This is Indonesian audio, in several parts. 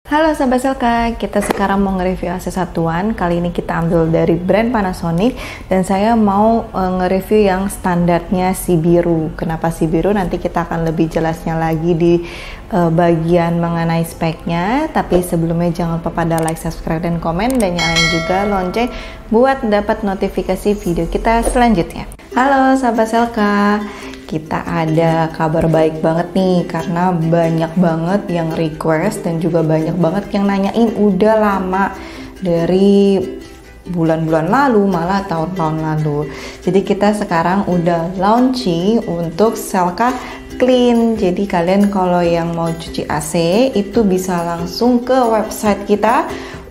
Halo Sahabat Selka, kita sekarang mau nge-review AC satuan. Kali ini kita ambil dari brand Panasonic dan saya mau nge-review yang standarnya si biru. Kenapa si biru? Nanti kita akan lebih jelasnya lagi di bagian mengenai speknya. Tapi sebelumnya jangan lupa pada like, subscribe, dan komen, dan nyalain juga lonceng buat dapat notifikasi video kita selanjutnya. Halo Sahabat Selka, kita ada kabar baik banget nih karena banyak banget yang request dan juga banyak banget yang nanyain udah lama dari bulan-bulan lalu, malah tahun-tahun lalu. Jadi kita sekarang udah launching untuk Selka Clean. Jadi kalian kalau yang mau cuci AC itu bisa langsung ke website kita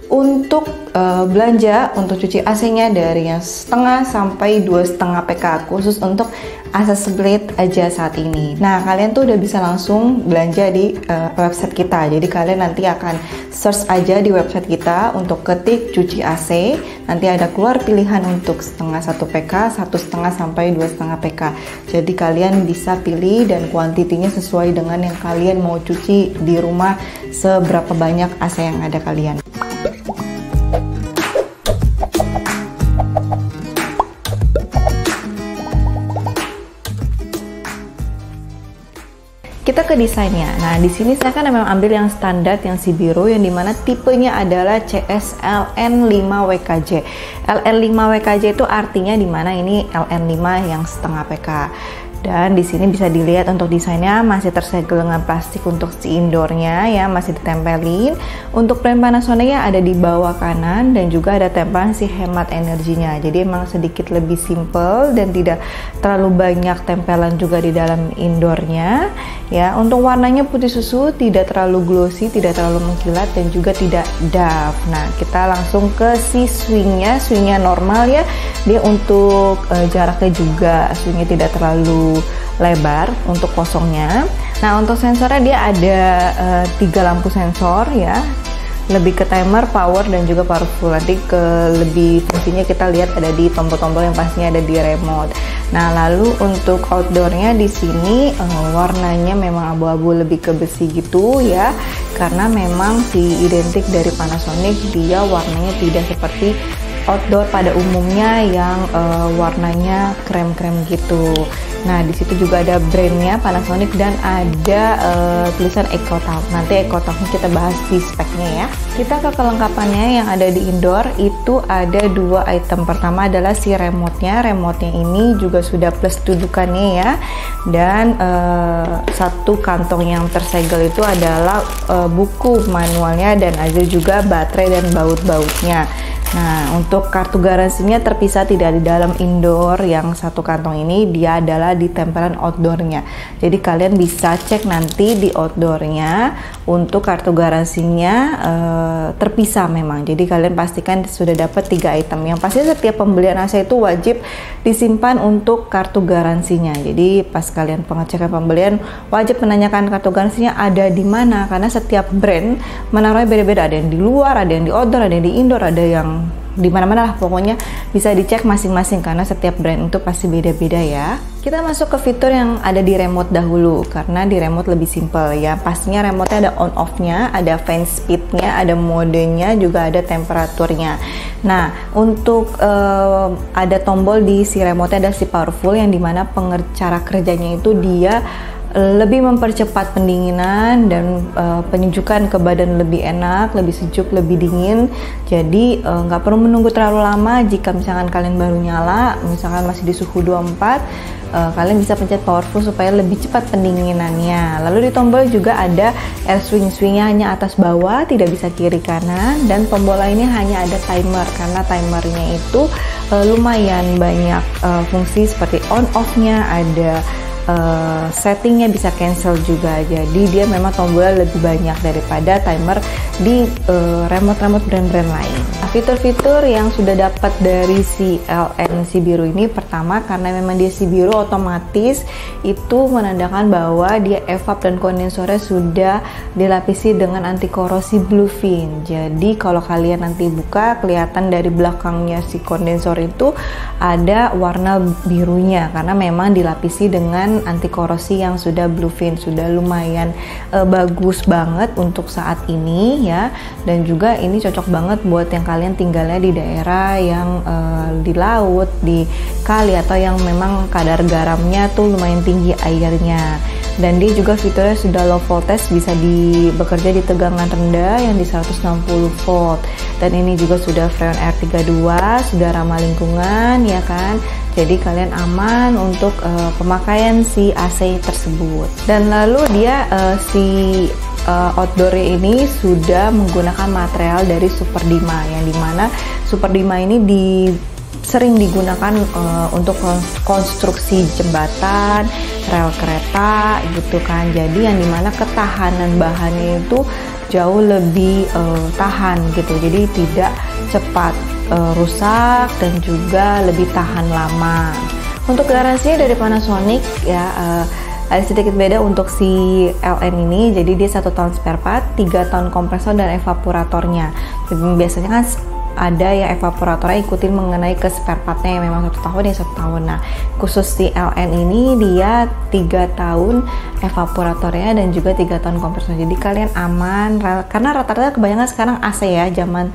untuk belanja untuk cuci AC-nya dari yang setengah sampai 2,5 PK khusus untuk AC split aja saat ini. Nah, kalian tuh udah bisa langsung belanja di website kita. Jadi kalian nanti akan search aja di website kita untuk ketik cuci AC. Nanti ada keluar pilihan untuk setengah 1 PK, 1,5 sampai 2,5 PK. Jadi kalian bisa pilih dan kuantitinya sesuai dengan yang kalian mau cuci di rumah, seberapa banyak AC yang ada kalian. Kita ke desainnya. Nah, di sini saya kan memang ambil yang standar yang si biru, yang dimana tipenya adalah CS-LN5WKJ. LN5WKJ itu artinya dimana ini LN5 yang setengah PK. Dan di sini bisa dilihat untuk desainnya masih tersegel dengan plastik untuk si indoornya ya, masih ditempelin. Untuk brand Panasonic ya ada di bawah kanan dan juga ada tempelan si hemat energinya. Jadi emang sedikit lebih simple dan tidak terlalu banyak tempelan juga di dalam indoornya ya. Untuk warnanya putih susu, tidak terlalu glossy, tidak terlalu mengkilat, dan juga tidak dark. Nah, kita langsung ke si swingnya normal ya. Dia untuk jaraknya juga swingnya tidak terlalu lebar untuk kosongnya. Nah, untuk sensornya dia ada 3 lampu sensor ya, lebih ke timer, power, dan juga powerful. Nanti ke lebih fungsinya kita lihat ada di tombol-tombol yang pastinya ada di remote. Nah, lalu untuk outdoornya di sini warnanya memang abu-abu, lebih ke besi gitu ya, karena memang si identik dari Panasonic, dia warnanya tidak seperti outdoor pada umumnya yang warnanya krem-krem gitu. Nah, di situ juga ada brandnya Panasonic dan ada tulisan EcoTalk. Nanti EcoTalknya kita bahas di speknya ya. Kita ke kelengkapannya yang ada di indoor itu ada 2 item. Pertama adalah si remote-nya. Remote-nya ini juga sudah plus dudukannya ya. Dan satu kantong yang tersegel itu adalah buku manualnya dan ada juga baterai dan baut-bautnya. Nah, untuk kartu garansinya terpisah, tidak di dalam indoor. Yang satu kantong ini dia adalah di tempelan outdoornya. Jadi kalian bisa cek nanti di outdoornya untuk kartu garansinya terpisah memang. Jadi kalian pastikan sudah dapat 3 item. Yang pasti setiap pembelian AC itu wajib disimpan untuk kartu garansinya. Jadi pas kalian pengecekan pembelian wajib menanyakan kartu garansinya ada di mana, karena setiap brand menaruhnya beda-beda. Ada yang di luar, ada yang di outdoor, ada yang di indoor, ada yang di mana-mana lah, pokoknya bisa dicek masing-masing karena setiap brand itu pasti beda-beda ya. Kita masuk ke fitur yang ada di remote dahulu, karena di remote lebih simple ya. Pastinya remote-nya ada on off-nya, ada fan speed-nya, ada modenya, juga ada temperaturnya. Nah, untuk ada tombol di si remote-nya ada si powerful, yang dimana cara kerjanya itu dia lebih mempercepat pendinginan dan penyejukan ke badan lebih enak, lebih sejuk, lebih dingin. Jadi nggak perlu menunggu terlalu lama. Jika misalkan kalian baru nyala, misalkan masih di suhu 24, kalian bisa pencet powerful supaya lebih cepat pendinginannya. Lalu di tombol juga ada air swing-swingnya, hanya atas bawah, tidak bisa kiri kanan. Dan tombol lainnya hanya ada timer, karena timernya itu lumayan banyak fungsi seperti on off-nya, ada settingnya bisa cancel juga. Jadi dia memang tombolnya lebih banyak daripada timer di remote-remote brand-brand lain. Nah, fitur-fitur yang sudah dapat dari si LN si biru ini, pertama karena memang dia si biru, otomatis itu menandakan bahwa dia evap dan kondensornya sudah dilapisi dengan anti korosi bluefin. Jadi kalau kalian nanti buka, kelihatan dari belakangnya si kondensor itu ada warna birunya karena memang dilapisi dengan dengan anti korosi yang sudah Bluefin, sudah lumayan bagus banget untuk saat ini ya. Dan juga ini cocok banget buat yang kalian tinggalnya di daerah yang di laut, di kali, atau yang memang kadar garamnya tuh lumayan tinggi airnya. Dan dia juga fiturnya sudah low voltage, bisa bekerja di tegangan rendah yang di 160 volt. Dan ini juga sudah Freon R32, sudah ramah lingkungan ya kan. Jadi kalian aman untuk pemakaian si AC tersebut. Dan lalu dia outdoor ini sudah menggunakan material dari Super Dima, yang dimana Super Dima ini sering digunakan untuk konstruksi jembatan, rel kereta gitu kan. Jadi yang dimana ketahanan bahannya itu jauh lebih tahan gitu, jadi tidak cepat rusak dan juga lebih tahan lama. Untuk garansinya dari Panasonic ya, ada sedikit beda untuk si LN ini. Jadi dia 1 tahun spare part, 3 tahun kompresor dan evaporatornya. Biasanya kan ada ya evaporatornya ikutin mengenai ke spare partnya yang memang 1 tahun ya 1 tahun. Nah khusus si LN ini dia 3 tahun evaporatornya dan juga 3 tahun kompresor. Jadi kalian aman karena rata-rata kebanyakan sekarang AC ya, zaman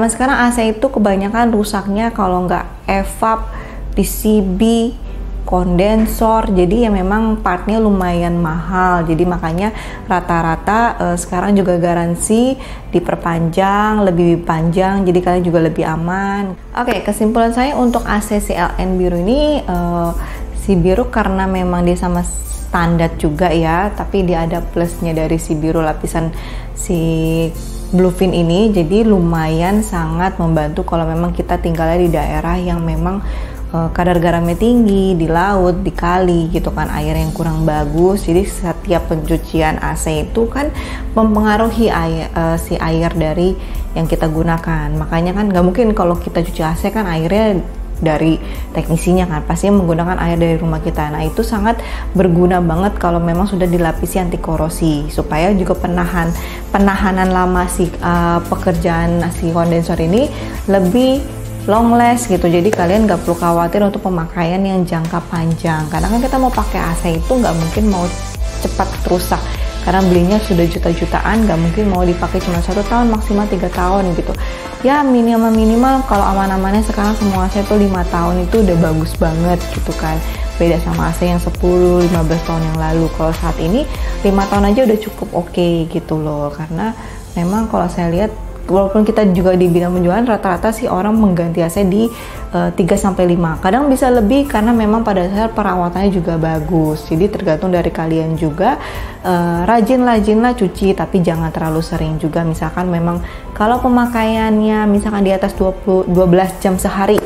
sekarang AC itu kebanyakan rusaknya kalau nggak evap, PCB, kondensor. Jadi ya memang partnya lumayan mahal, jadi makanya rata-rata sekarang juga garansi diperpanjang, lebih panjang, jadi kalian juga lebih aman. Oke, kesimpulan saya untuk AC CLN biru ini, si biru karena memang dia sama standar juga ya, tapi dia ada plusnya dari si biru lapisan si Bluefin ini, jadi lumayan sangat membantu kalau memang kita tinggalnya di daerah yang memang kadar garamnya tinggi, di laut, di kali gitu kan, air yang kurang bagus. Jadi setiap pencucian AC itu kan mempengaruhi si air dari yang kita gunakan. Makanya kan nggak mungkin kalau kita cuci AC kan airnya dari teknisinya kan, pasti menggunakan air dari rumah kita. Nah itu sangat berguna banget kalau memang sudah dilapisi anti korosi, supaya juga penahanan lama si pekerjaan si kondensor ini lebih long last gitu. Jadi kalian nggak perlu khawatir untuk pemakaian yang jangka panjang, karena kan kita mau pakai AC itu nggak mungkin mau cepat rusak, karena belinya sudah juta-jutaan, nggak mungkin mau dipakai cuma 1 tahun, maksimal 3 tahun gitu ya. Minimal kalau aman-amannya sekarang semua AC itu 5 tahun itu udah bagus banget gitu kan, beda sama AC yang 10-15 tahun yang lalu. Kalau saat ini 5 tahun aja udah cukup oke gitu loh, karena memang kalau saya lihat walaupun kita juga di bidang penjualan, rata-rata sih orang mengganti AC di 3-5, kadang bisa lebih, karena memang pada dasar perawatannya juga bagus. Jadi tergantung dari kalian juga, rajin-rajinlah cuci, tapi jangan terlalu sering juga. Misalkan memang kalau pemakaiannya misalkan di atas 12 jam sehari,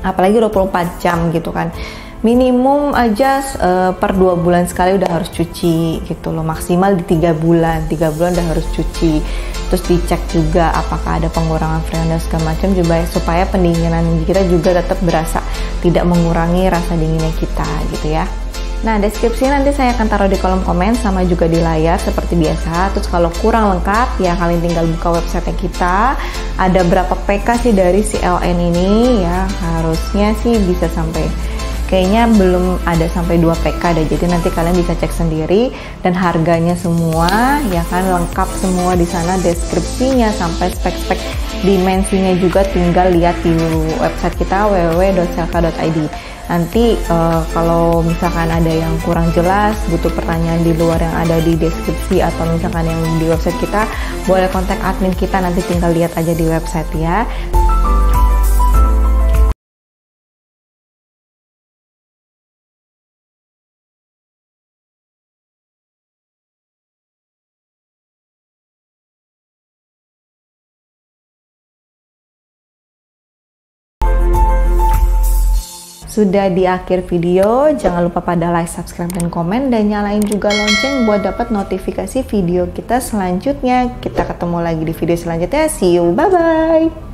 apalagi 24 jam gitu kan, minimum aja per 2 bulan sekali udah harus cuci gitu loh, maksimal di 3 bulan udah harus cuci. Terus dicek juga apakah ada pengurangan freon dan segala macam juga, supaya pendinginan kita juga tetap berasa, tidak mengurangi rasa dinginnya kita gitu ya. Nah deskripsi nanti saya akan taruh di kolom komen sama juga di layar seperti biasa. Terus kalau kurang lengkap ya kalian tinggal buka website kita, ada berapa PK sih dari si LN ini ya, harusnya sih bisa sampai, kayaknya belum ada sampai 2 PK deh. Jadi nanti kalian bisa cek sendiri, dan harganya semua ya kan lengkap semua di sana, deskripsinya sampai spek-spek dimensinya juga tinggal lihat di website kita www.selka.id. Nanti kalau misalkan ada yang kurang jelas, butuh pertanyaan di luar yang ada di deskripsi atau misalkan yang di website kita, boleh kontak admin kita, nanti tinggal lihat aja di website ya. Sudah di akhir video, jangan lupa pada like, subscribe, dan komen, dan nyalain juga lonceng buat dapat notifikasi video kita selanjutnya. Kita ketemu lagi di video selanjutnya. See you, bye-bye!